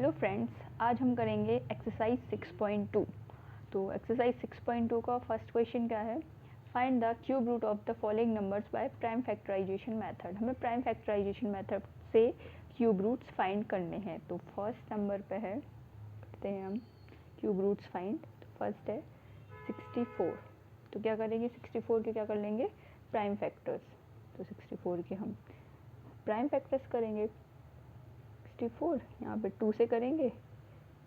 Hello friends, आज हम करेंगे एक्सरसाइज 6.2। तो एक्सरसाइज 6.2 का फर्स्ट क्वेश्चन क्या है? Find the cube root of the following numbers by prime factorisation method. हमें प्राइम फैक्टराइजेशन मेथड से क्यूब रूट्स फाइंड करने हैं। तो फर्स्ट नंबर पे है, करते हैं हम क्यूब रूट्स फाइंड। तो फर्स्ट है 64। तो क्या करेंगे, 64 के क्या कर लेंगे, प्राइम फैक्टर्स। तो 64 के हम प्राइम फैक्टर्स करेंगे। 64 यहाँ पे 2 से करेंगे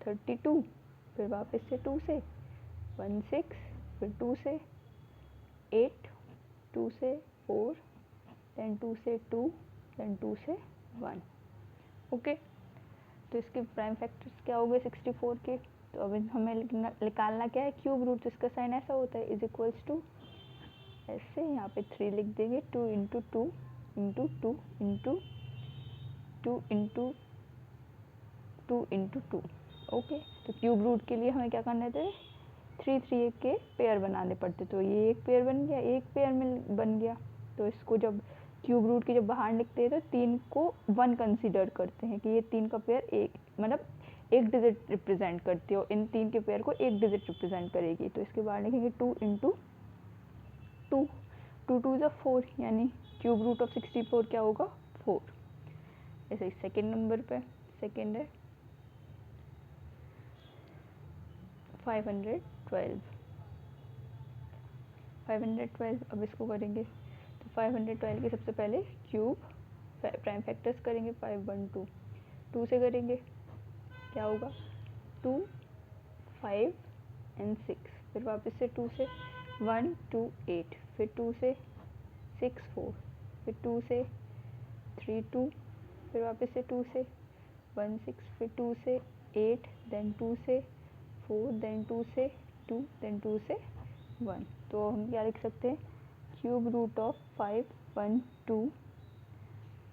32, फिर वापस से 2 से 16, फिर 2 से 8, 2 से 4, देन 2 से 2, देन 2 से 1। ओके, तो इसके प्राइम फैक्टर्स क्या हो गए 64 के। तो अब हमें निकालना क्या है, क्यूब रूट। इसका साइन ऐसा होता है, इज इक्वल्स टू ऐसे, यहाँ पे 3 लिख देंगे, 2 into 2 into 2 into 2 into 2 into 2। Okay, तो क्यूब रूट के लिए हमें क्या करने थे, 3 3 के पेयर बनाने पड़ते। तो ये एक पेयर बन गया, एक पेयर में बन गया। तो इसको जब क्यूब रूट के जब बाहर निकलते हैं तो 3 को 1 कंसीडर करते हैं कि ये 3 का पेयर एक, मतलब एक डिजिट रिप्रेजेंट करती है और इन 3 के पेयर को एक डिजिट रिप्रेजेंट करेगी। तो इसके बाहर लिखेंगे 2 इंटू 2, 2 2 इज़ 4, यानी क्यूब रूट ऑफ 64 क्या होगा, 4। ऐसे ही सेकेंड नंबर पे, सेकेंड है 512। 512, अब इसको करेंगे तो 512 के सबसे पहले क्यूब प्राइम फैक्टर्स करेंगे। 512 2 से करेंगे, क्या होगा 2 5 एंड 6, फिर वापस से 2 से 1 2 8, फिर 2 से 6 4, फिर 2 से 3 2, फिर वापस से 2 से 1 6, फिर 2 से 8, देन 2 से 4, देन 2 से 2, देन 2 से 1। तो हम क्या लिख सकते हैं, cube root of 512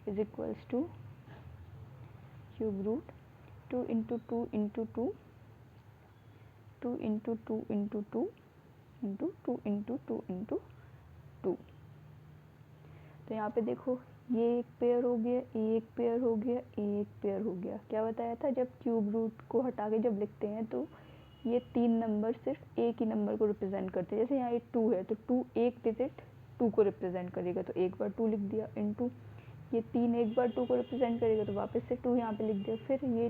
is equals to cube root 2 into 2 into 2, 2 into 2 into 2 into 2 into 2 into 2। तो यहाँ पे देखो, ये एक पेयर हो गया, एक पेयर हो गया, एक पेयर हो गया। क्या बताया था, जब क्यूब रूट को हटा के जब लिखते हैं तो ये 3 नंबर सिर्फ एक ही नंबर को रिप्रेजेंट करते हैं। जैसे यहाँ ये 2 है तो 2 एक डिजिट 2 को रिप्रेजेंट करेगा, तो एक बार 2 लिख दिया, इंटू ये 3 एक बार 2 को रिप्रेजेंट करेगा तो वापस से 2 यहाँ पे लिख दिया, फिर ये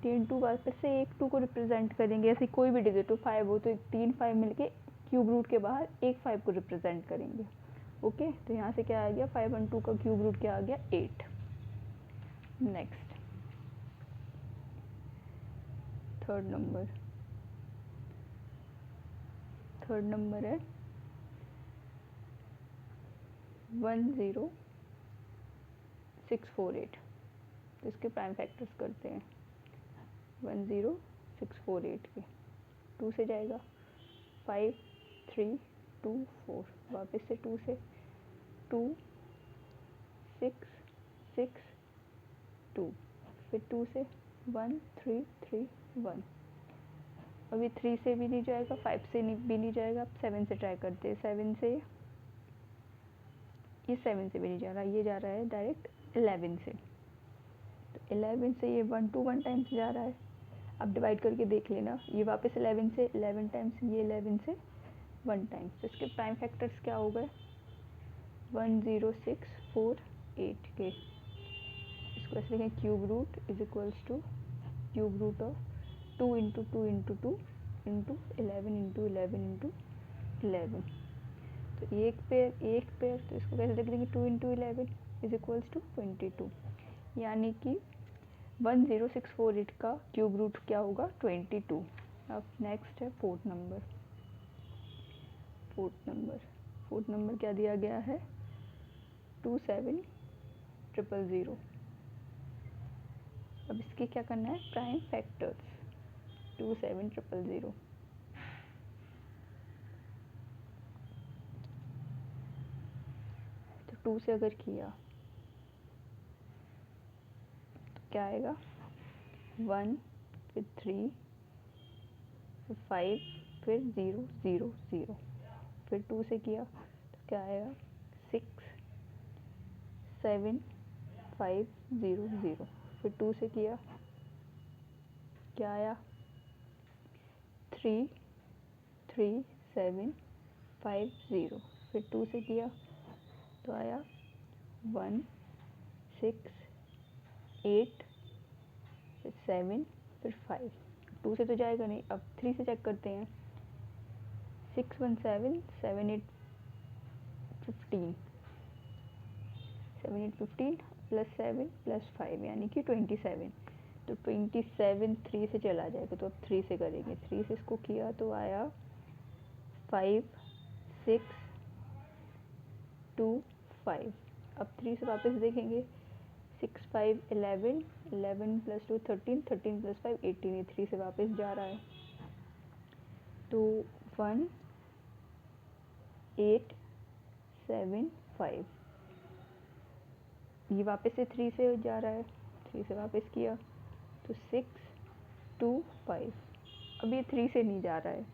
3 2 वापस से एक 2 को रिप्रेजेंट करेंगे। ऐसे कोई भी डिजिट हो, 5 हो तो 3 5 मिलके क्यूब रूट के बाहर एक 5 को रिप्रेजेंट करेंगे। ओके, तो यहाँ से क्या आ गया, 5 और 2 का क्यूब रूट क्या आ गया, 8। नेक्स्ट थर्ड नंबर है 10648। तो इसके प्राइम फैक्टर्स करते हैं। 10648 के 2 से जाएगा 5 3 2 4, वापस से 2 से 2 6 6 2, फिर 2 से 1 3 3 1। अभी 3 से भी नहीं जाएगा, 5 से भी नहीं जाएगा, अब 7 से ट्राई करते हैं। 7 से, ये 7 से भी नहीं जा रहा, ये जा रहा है डायरेक्ट 11 से। तो 11 से ये 1 2 1 टाइम्स जा रहा है। अब डिवाइड करके देख लेना, ये वापस 11 से 11 टाइम्स, ये 11 से 1 टाइम्स। तो इसके प्राइम फैक्टर्स क्या हो गए, 10648 के। इसको ऐसे लिखें, cube root is equals to cube root of 2 into 2 into 2 into 11 into 11 into 11। तो एक पेयर, तो इसको कैसे लिख देंगे, 2 इंटू 11 इज इक्वल्स टू 22, यानी कि 10648 का क्यूब रूट क्या होगा, 22। अब नेक्स्ट है फोर्थ नंबर। फोर्थ नंबर क्या दिया गया है, 27000। अब इसके क्या करना है, प्राइम फैक्टर्स। 27000, तो 2 से अगर किया तो क्या आएगा, 1 फिर 3 फिर 5 फिर 0 0 0, फिर 2 से किया तो क्या आएगा, 6 7 5 0 0, फिर 2 से किया क्या आया 33750। फिर 2 से किया तो आया 168, फिर 7, फिर 5। 2 से तो जाएगा नहीं, अब 3 से चेक करते हैं। 617 7 8 15, 7 8 15 प्लस 7 प्लस 5 यानी कि 27। तो 27 3 से चला जाएगा, तो अब 3 से करेंगे। 3 से इसको किया तो आया 5 6 2 5। अब 3 से वापस देखेंगे, 6 5 11, 11 प्लस 2 13, 13 प्लस 5 18। ये 3 से वापस जा रहा है, तो 1 8 7 5। ये वापस से 3 से जा रहा है, 3 से वापस किया तो 6 2 5। अब ये 3 से नहीं जा रहा है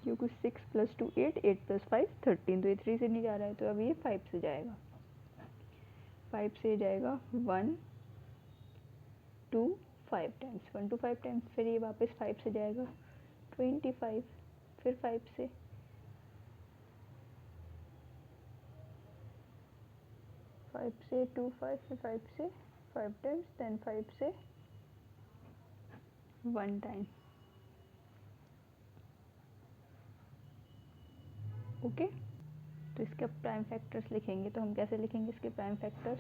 क्योंकि 6 प्लस 2 8, 8 प्लस 5 13, तो ये 3 से नहीं जा रहा है, तो अब ये 5 से जाएगा। 5 से जाएगा 1 2 5 टाइम्स, 1 2 5 टाइम्स। फिर ये वापस 5 से जाएगा 25, फिर 5 से 2 5, फिर 5 से 5 टाइम्स, देन 5 से 1 टाइम। ओके, तो इसके प्राइम फैक्टर्स लिखेंगे तो हम कैसे लिखेंगे इसके prime factors?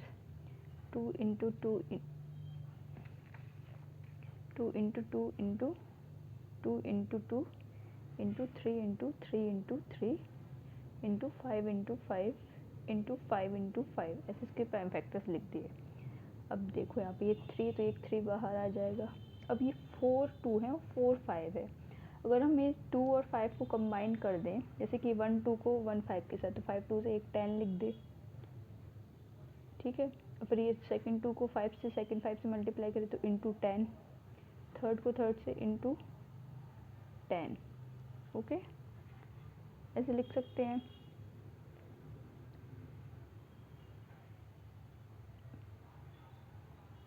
2 into 2 into 2 into 2 into 2 into 3 into 3 into 3 into 5 into 5 into 5 into 5, ऐसे इसके प्राइम फैक्टर्स लिख दिए। अब देखो यहाँ पे ये 3, तो एक 3 बाहर आ जाएगा। अब ये 4 2 है और 4 5 है। अगर हम ये 2 और 5 को कंबाइन कर दें, जैसे कि 1 2 को 1 5 के साथ, तो 5 2 से एक 10 लिख दे, ठीक है। और फिर ये सेकंड 2 को 5 से, सेकंड 5 से मल्टीप्लाई करें तो इंटू 10, थर्ड को थर्ड से इंटू 10। ओके, ऐसे लिख सकते हैं।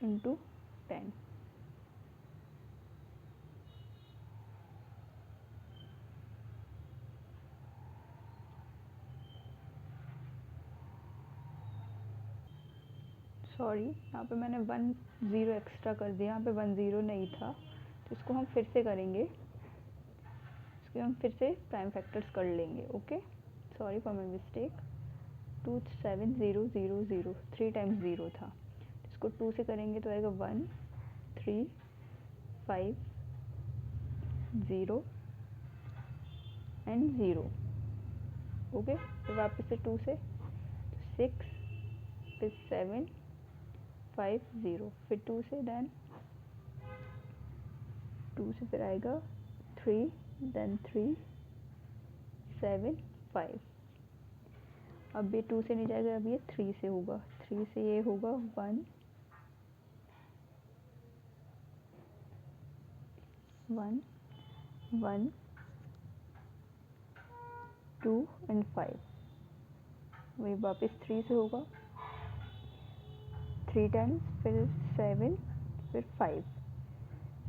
इंटू 10। सॉरी, यहाँ पे मैंने 1 0 एक्स्ट्रा कर दिया, यहाँ पे 1 0 नहीं था, तो इसको हम फिर से करेंगे। इसके हम फिर से प्राइम फैक्टर्स कर लेंगे। Okay, sorry for my mistake. 2 7 0 0 0, 3 times 0 था, इसको 2 से करेंगे तो आएगा 1 3 5 0 एंड 0। ओके, तो वापस से 2 से 6 फिर 7 5 0, फिर 2 से, देन 2 से फिर आएगा 3, देन 3 7 5। अब ये 2 से नहीं जाएगा, अब ये 3 से होगा। 3 से ये होगा 1 1 1 2 एंड 5। वही वापस 3 से होगा 3 टाइम्स, फिर 7, फिर 5।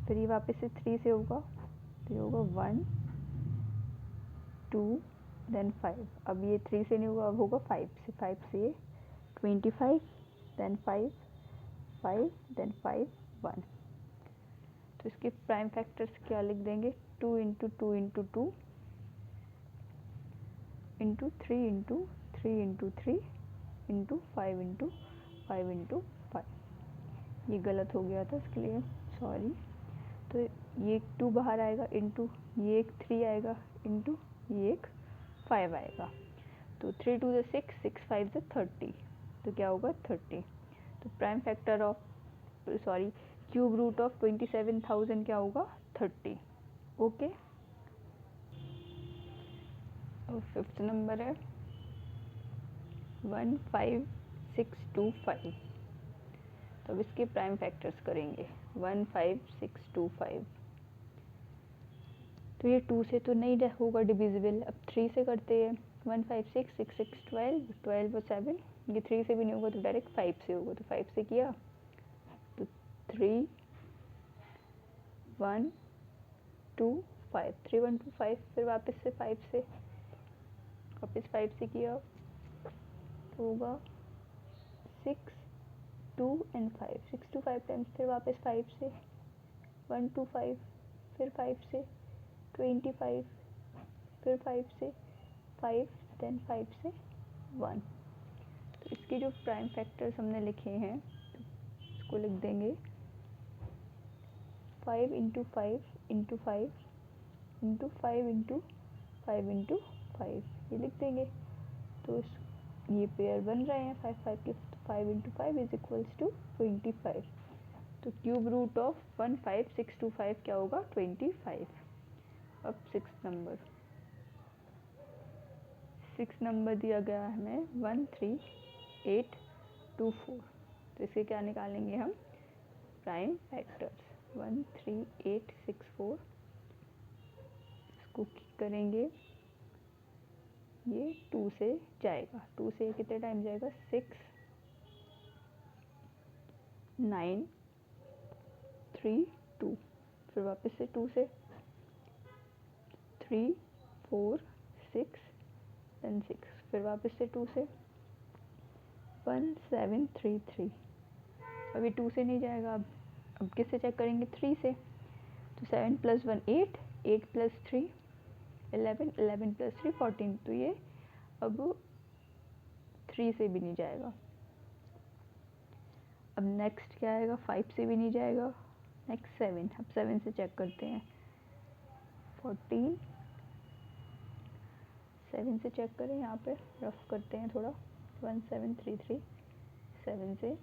फिर ये वापस से 3 से होगा, तो ये होगा 1 2 देन 5। अब ये 3 से नहीं होगा, अब होगा 5 से। 5 से ये 25, देन 5 5, देन 5 1। तो इसके प्राइम फैक्टर्स क्या लिख देंगे? 2 into 2 into 2 into 3 into 3 into 3 into 5 into 5 into 5। ये गलत हो गया था, इसके लिए सॉरी। तो ये 2 बाहर आएगा, इंटू ये एक 3 आएगा, इंटू ये एक 5 आएगा। तो 3 2 6, 6 5 30, तो क्या होगा 30। तो prime factor of sorry cube root of 27,000 क्या होगा 30। ओके, और फिफ्थ नंबर है 15625। तो अब इसके प्राइम फैक्टर्स करेंगे। 15625, तो ये 2 से तो नहीं होगा डिविजिबल, अब 3 से करते हैं। 1 5 6 6 6 12, 12 और 7, ये 3 से भी नहीं होगा तो डायरेक्ट 5 से होगा। तो 5 से किया तो 3 1 2 5, 3 1 2 5, फिर वापस से 5 से, वापस 5 से किया तो होगा 6 2 एंड 5, 6 2 5 टाइम्स, फिर वापस 5 से 1 2 5, फिर 5 से 25, फिर 5 से 5, देन 5 से 1। तो इसके जो प्राइम फैक्टर्स हमने लिखे हैं इसको लिख देंगे 5 into 5 into 5 into 5 into 5 into 5, ये लिख देंगे। तो ये पेयर बन रहे हैं 5 5 के, 5 इंटू 5 इज इक्वल्स टू 25। तो क्यूब रूट ऑफ 15625 क्या होगा? 25। अब सिक्स नंबर दिया गया है हमें 13824। तो इसके क्या निकालेंगे हम? प्राइम फैक्टर्स 13864, इसको करेंगे, ये 2 से जाएगा, 2 से कितने टाइम जाएगा? 6 9 3 2, फिर वापस से 2 से 3 4 6 देन 6, फिर वापस से 2 से 1733। अभी 2 से नहीं जाएगा, अब किससे चेक करेंगे? 3 से। तो 7 + 1 8, 8 + 3 11, 11 + 3 14। तो ये अब 3 से भी नहीं जाएगा। अब नेक्स्ट क्या आएगा? 5 से भी नहीं जाएगा। नेक्स्ट 7, अब 7 से चेक करते हैं 14, 7 से चेक करें, यहाँ पे रफ करते हैं थोड़ा, 1733 7 से,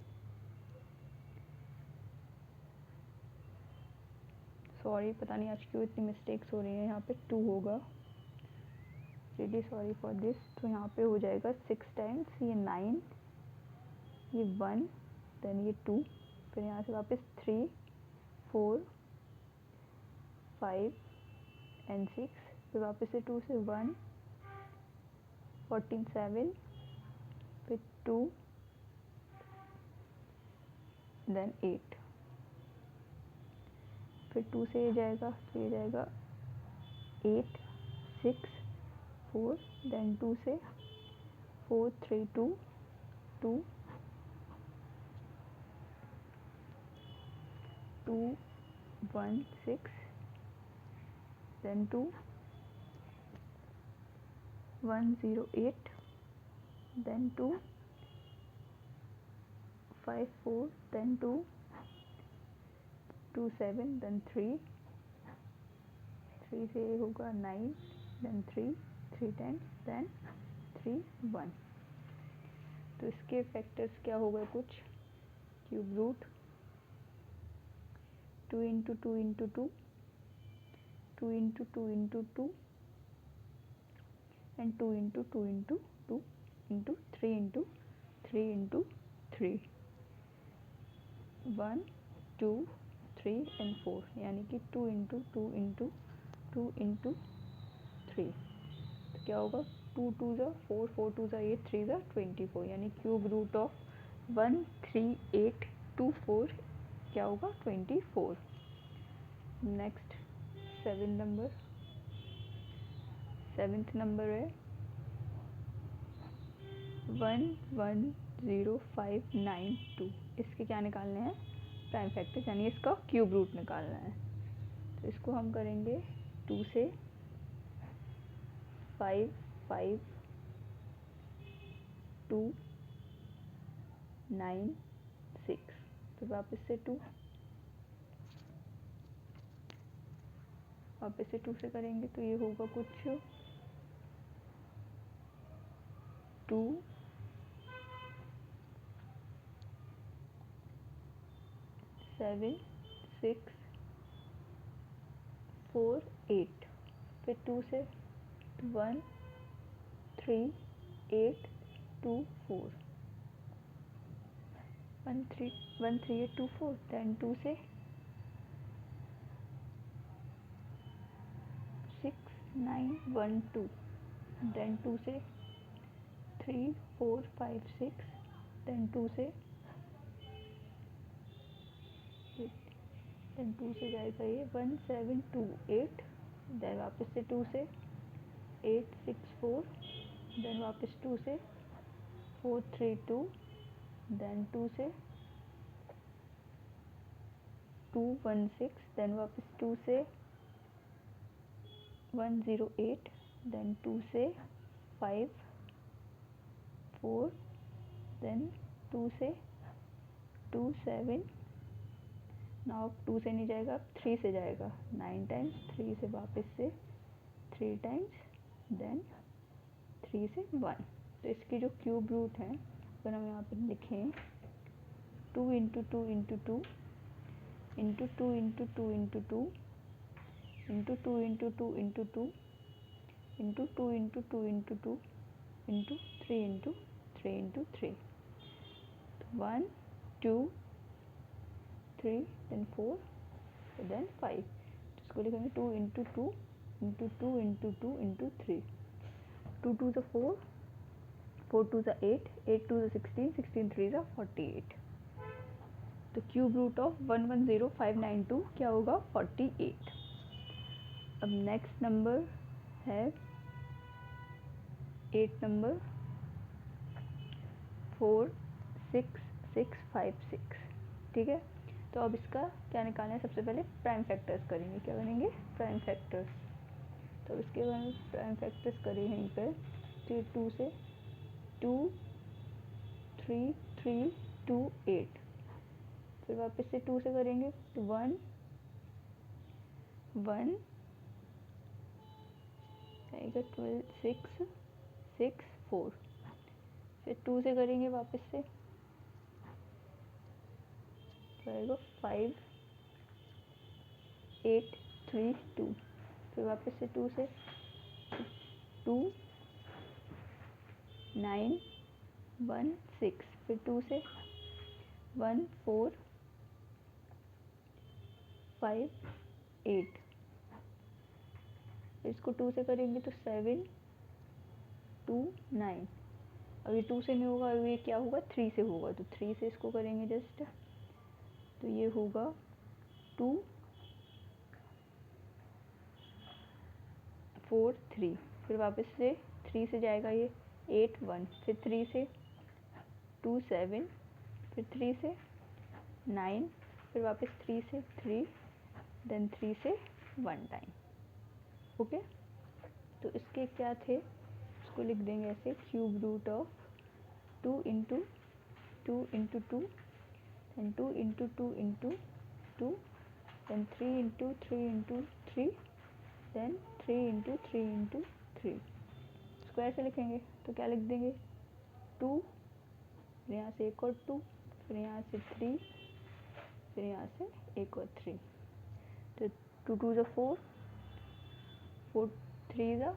सॉरी पता नहीं आज क्यों इतनी मिस्टेक्स हो रही हैं, यहाँ पे 2 होगा, रियली सॉरी फॉर दिस। तो यहाँ पे हो जाएगा 6 टाइम्स, ये 9, ये 1, देन ये 2, फिर यहाँ से वापस 3 4 5 एंड 6, फिर वापस से 2 से 1 14 7, फिर 2 देन 8, फिर 2 से ये जाएगा, तो ये जाएगा 8 6 4, देन 2 से 4 3 2 2 2 1 6, देन 2 1 0 8, देन 2 5 4, देन 2 2 7, देन 3 3 से होगा 9, देन 3 3 10, देन 3 1। तो इसके फैक्टर्स क्या होगा? कुछ cube root 2 into 2 into 2, 2 into 2 into 2 and 2 into 2 into 2 into 3 into 3 into 3, 1 2 3 and 4, यानी कि 2 इंटू 2 इंटू 2 इंटू 3। तो क्या होगा? 2 2 ज़ा 4, 4 2 ज़ा 8, 3 ज़ा 24, यानी क्यूब रूट ऑफ 13824 क्या होगा? 24। नेक्स्ट 7th नंबर है 110592। इसके क्या निकालने हैं? प्राइम फैक्टर्स, यानी इसका क्यूब रूट निकालना है। तो इसको हम करेंगे 2 से 5 5 2 9 6, तो वापस से 2, वापस से 2 से करेंगे तो ये होगा कुछ 2 7 6 4 8, फिर 2 से 1 3 8 2 4, 13824, देन 2 से 6 9 1 2, देन 2 से 3 4 5 6, देन 2 से देन 2 से जाएगा ये 1728, देन वापस से 2 से 864, देन वापस 2 से 432, देन 2 से 216, देन वापस 2 से 108, देन 2 से 5 4, देन 2 से 2 7, नाउ 2 से नहीं जाएगा, 3 से जाएगा 9 टाइम्स, 3 से वापस से 3 टाइम्स, देन 3 से 1। तो इसकी जो क्यूब रूट है अगर हम यहाँ पर लिखें 2 into 2 into 2 into 2 into 2 into 2 into 2 into 2 into 2 into 2 into 2 into 2 into 3 into 3 into 3, 1 2 3 then 4 then 5। तो इसको लिखेंगे 2 इंटू 2 इंटू 2 इंटू 2 इंटू 3, 2 2 ज़ा 4, 4 2 ज़ा 8, 8 2 ज़ा 16, 16 3 ज़ा 48। तो क्यूब रूट ऑफ 110592 क्या होगा 48। अब नेक्स्ट नंबर है 8 नंबर 46656, ठीक है। तो अब इसका क्या निकालना है, सबसे पहले प्राइम फैक्टर्स करेंगे, क्या करेंगे प्राइम फैक्टर्स। तो इसके बाद प्राइम फैक्टर्स करें यहीं पर, तो 2 से 2 3 3 2 8, फिर वापस से 2 से करेंगे तो 1 1 आएगा 12 6 6 4, फिर 2 से करेंगे वापस से तो आएगा 5 8 3 2, फिर वापस से 2 से 2 9 1 6, फिर 2 से 1 4 5 8, इसको 2 से करेंगे तो 7 2 9। अभी 2 से नहीं होगा, अभी क्या होगा 3 से होगा, तो 3 से इसको करेंगे जस्ट, तो ये होगा 2 4 3, फिर वापस से 3 से जाएगा ये 8 1, फिर 3 से 2 7, फिर 3 से 9, फिर वापस 3 से 3, देन 3 से 1 टाइम, ओके। तो इसके क्या थे, इसको लिख देंगे ऐसे, cube root of 2 into 2 into 2, then 2 into 2 into 2, then 3 into 3 into 3, then 3 into 3 into 3। इसको ऐसे लिखेंगे तो क्या लिख देंगे 2, फिर यहाँ से एक और 2, फिर यहाँ से 3, फिर यहाँ से एक और 3, तो 2 2 ज़ा 4, 4 3 ज़ा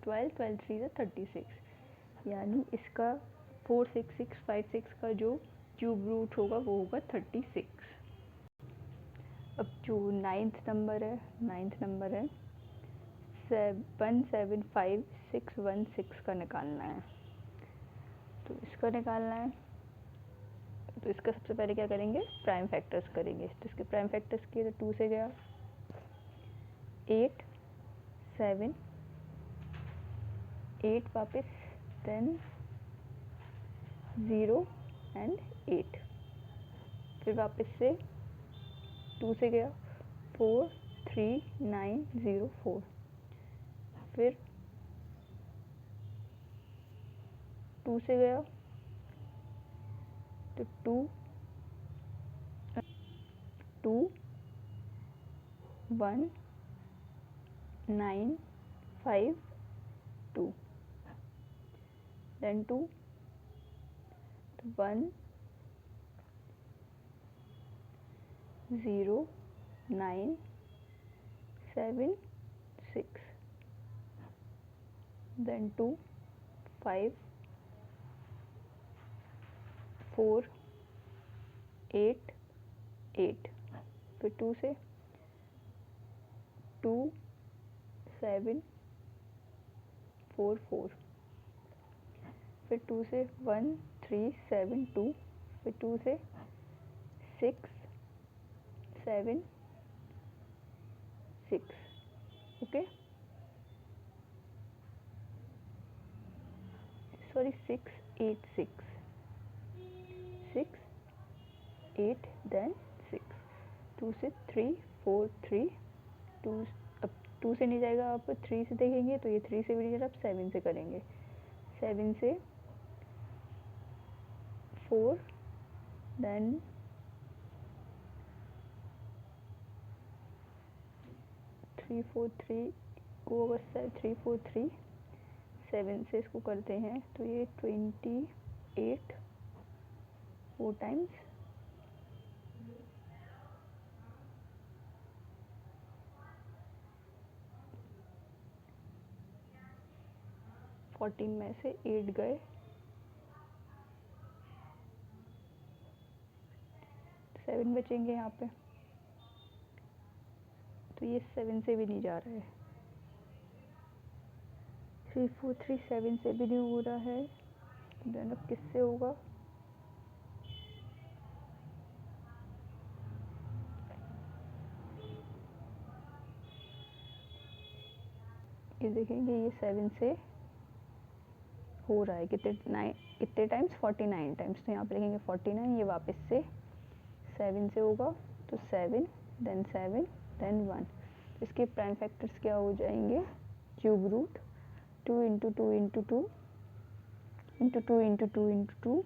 12, 12 3 ज़ा 36, यानी इसका 46656 का जो क्यूब रूट होगा वो होगा 36। अब जो नाइन्थ नंबर है 175616 का निकालना है, तो इसका निकालना है, तो इसका सबसे पहले क्या करेंगे प्राइम फैक्टर्स करेंगे। तो इसके प्राइम फैक्टर्स किए तो 2 से गया 8 7 8 वापस, देन 0 एंड 8, फिर वापस से 2 से गया 4 3 9 0 4, फिर 2 से गया तो 2 2 1 9 5 2, देन 2 1 0 9 7 6, देन 2 5 4 8 8, फिर 2 से 2 7 4 4, फिर 2 से 1 3 7 2, फिर 2 से 6 7 6. ओके, सॉरी 6 8 6 6 8 देन 6, 2 से 3 4 3 2, अब 2 से नहीं जाएगा, आप 3 से देखेंगे तो ये 3 से भी नहीं जाएगा, आप 7 से करेंगे, 7 से 4 देन 3 4 3 को अगर 3 4 3 7 से इसको करते हैं तो ये 28 4 टाइम्स 14 में से 8 गए, 7 बचेंगे यहाँ पे, तो ये 7 से भी नहीं जा रहा है, 3 4 3 7 से भी नहीं हो रहा है, देन अब किससे होगा, ये देखेंगे ये 7 से हो रहा है कितने टाइम्स, 49 टाइम्स, तो यहाँ पे लिखेंगे 49, ये वापस से 7 से होगा, तो 7 देन 1, इसके प्राइम फैक्टर्स क्या हो जाएंगे, cube root 2 into 2 into 2 into 2 into 2 into 2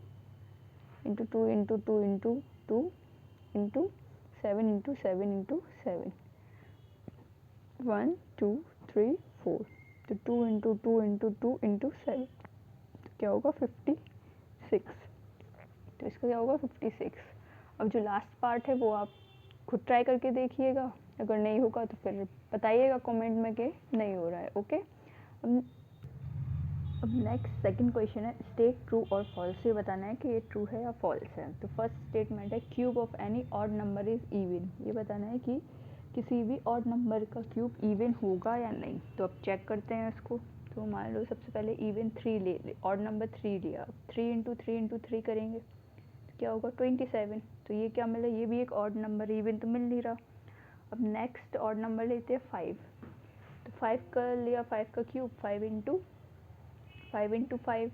into 2 into 2 into 2 into 7 into 7 into 7, 1 2 3 4, तो 2 इंटू 2 इंटू 2 इंटू 7, तो क्या होगा 56, तो इसका क्या होगा 56। अब जो लास्ट पार्ट है वो आप खुद ट्राई करके देखिएगा, अगर नहीं होगा तो फिर बताइएगा कमेंट में कि नहीं हो रहा है। ओके, अब नेक्स्ट सेकंड क्वेश्चन है, स्टेट ट्रू और फॉल्स, ये बताना है कि ये ट्रू है या फॉल्स है। तो फर्स्ट स्टेटमेंट है cube of any odd number is even, ये बताना है कि किसी भी ऑड नंबर का क्यूब इवन होगा या नहीं। तो अब चेक करते हैं इसको, तो मान लो सबसे पहले इवन 3 ले ऑड नंबर 3 लिया, 3 इंटू 3 इंटू 3 करेंगे तो क्या होगा 27, तो ये क्या मिला, ये भी एक ऑड नंबर, इवन तो मिल नहीं रहा। अब नेक्स्ट ऑड नंबर लेते हैं 5, तो 5 कर लिया, 5 का cube 5 into 5 into 5,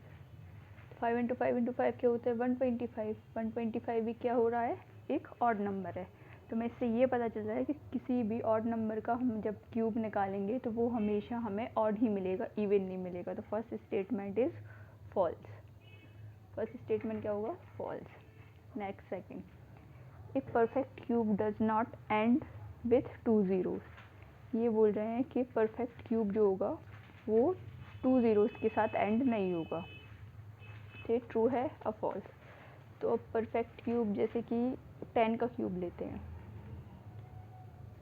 5 into 5 into 5 क्या होता है 125, 125 भी क्या हो रहा है, एक ऑड नंबर है। तो मैं इससे ये पता चल रहा है कि किसी भी ऑड नंबर का हम जब क्यूब निकालेंगे तो वो हमेशा हमें ऑड ही मिलेगा, इवन नहीं मिलेगा। तो first statement is false, first statement क्या होगा, false. Next second, a perfect cube does not end with 2 zeros, ये बोल रहे हैं कि परफेक्ट क्यूब जो होगा वो 2 ज़ीरोज़ के साथ एंड नहीं होगा, ये ट्रू है या फॉल्स। तो अब परफेक्ट क्यूब जैसे कि 10 का क्यूब लेते हैं,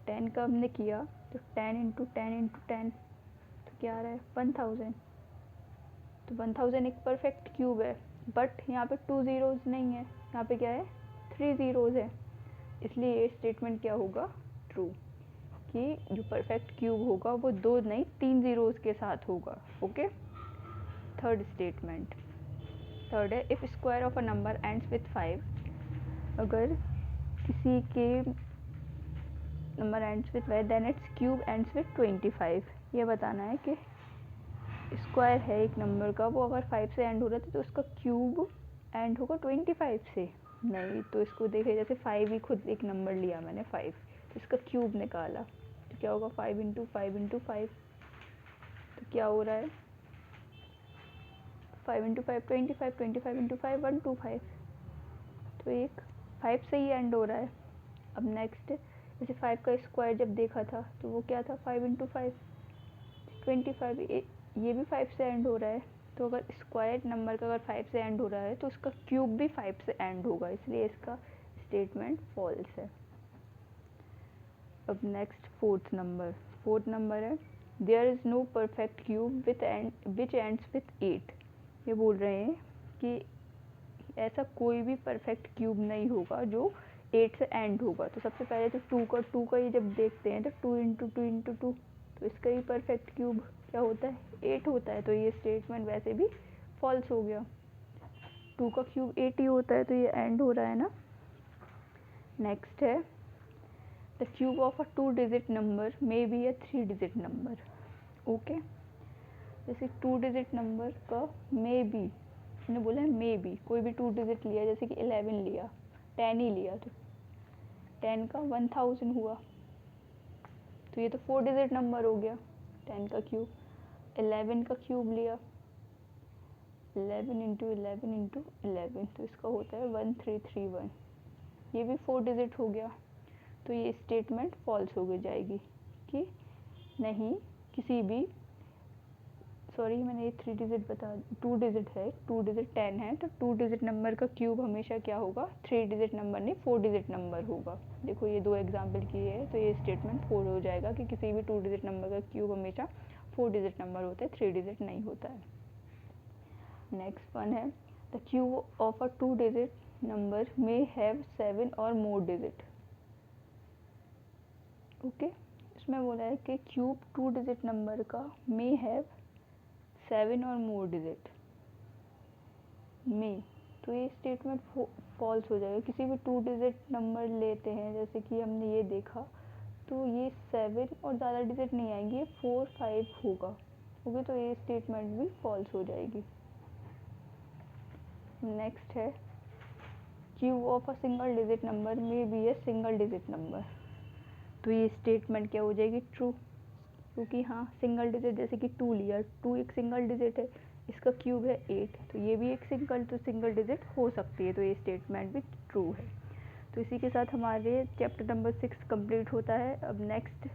10 का हमने किया तो 10 इंटू 10 इंटू 10 तो क्या आ रहा है 1000, तो 1000 एक परफेक्ट क्यूब है, बट यहाँ पे 2 ज़ीरोज़ नहीं है, यहाँ पे क्या है 3 ज़ीरोज़ है, इसलिए ये स्टेटमेंट क्या होगा, ट्रू, कि जो परफेक्ट क्यूब होगा वो 2 नहीं 3 ज़ीरोज़ के साथ होगा। ओके, थर्ड स्टेटमेंट, थर्ड है, if square of a number ends with 5, अगर किसी के number ends with 5 then it's cube ends with 25, ये बताना है कि स्क्वायर है एक नंबर का, वो अगर 5 से एंड हो रहा था तो उसका क्यूब एंड होगा 25 से, नहीं। तो इसको देखे जैसे 5 ही खुद एक नंबर लिया मैंने 5, तो इसका क्यूब निकाला तो क्या होगा 5 इंटू 5 इंटू 5, तो क्या हो रहा है 5 इंटू 5 25, 25 इंटू 5 125, तो एक 5 से ही एंड हो रहा है। अब नेक्स्ट जैसे 5 का स्क्वायर जब देखा था तो वो क्या था 5 इंटू 5 25, ये भी 5 से एंड हो रहा है, तो अगर स्क्वायर नंबर का अगर 5 से एंड हो रहा है तो उसका क्यूब भी 5 से एंड होगा, इसलिए इसका स्टेटमेंट फॉल्स है। अब नेक्स्ट फोर्थ नंबर है, there is no perfect cube which ends with 8, ये बोल रहे हैं कि ऐसा कोई भी परफेक्ट क्यूब नहीं होगा जो 8 से एंड होगा। तो सबसे पहले तो 2 का ही जब देखते हैं तो 2 इंटू 2 इंटू 2, तो इसका ही परफेक्ट क्यूब क्या होता है 8 होता है, तो ये स्टेटमेंट वैसे भी फॉल्स हो गया, 2 का क्यूब 8 ही होता है, तो ये एंड हो रहा है ना। नेक्स्ट है the cube of a 2 digit number may be a 3 digit number. Okay, जैसे 2 डिजिट नंबर का मे बी, मैंने बोला है मे बी, कोई भी 2 डिजिट लिया, जैसे कि 11 लिया, 10 ही लिया, तो 10 का 1000 हुआ, तो ये तो 4 डिजिट नंबर हो गया 10 का क्यूब। 11 का क्यूब लिया, 11 इंटू 11 इंटू 11, तो इसका होता है 1331, ये भी 4 डिजिट हो गया। तो ये स्टेटमेंट फॉल्स हो गई जाएगी कि नहीं किसी भी, सॉरी मैंने ये 3 डिजिट बता, 2 डिजिट है, 2 डिजिट 10 है, तो 2 डिजिट नंबर का क्यूब हमेशा क्या होगा, 3 डिजिट नंबर नहीं 4 डिजिट नंबर होगा। देखो ये 2 एग्जाम्पल किए हैं, तो ये स्टेटमेंट फॉल हो जाएगा कि किसी भी 2 डिजिट नंबर का क्यूब हमेशा 4 डिजिट नंबर होता है, 3 डिजिट नहीं होता है। नेक्स्ट वन है the cube of a 2 digit number may have 7 और मोर डिजिट। ओके, इसमें बोला है कि क्यूब 2 डिजिट नंबर का मे हैव 7 और मोर डिजिट में, तो ये स्टेटमेंट फॉल्स हो जाएगा। किसी भी 2 डिजिट नंबर लेते हैं, जैसे कि हमने ये देखा, तो ये 7 और ज़्यादा डिजिट नहीं आएंगे, 4 5 होगा। ओके, तो ये स्टेटमेंट भी फॉल्स हो जाएगी। नेक्स्ट है cube of a single digit number may be a single digit number, तो ये स्टेटमेंट क्या हो जाएगी, ट्रू, क्योंकि हाँ सिंगल डिजिट, जैसे कि 2 लिया, 2 एक सिंगल डिजिट है, इसका क्यूब है 8, तो ये भी एक सिंगल डिजिट हो सकती है, तो ये स्टेटमेंट भी ट्रू है। तो इसी के साथ हमारे चैप्टर नंबर 6 कंप्लीट होता है। अब नेक्स्ट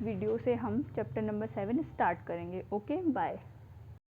वीडियो से हम चैप्टर नंबर 7 स्टार्ट करेंगे। Okay, bye.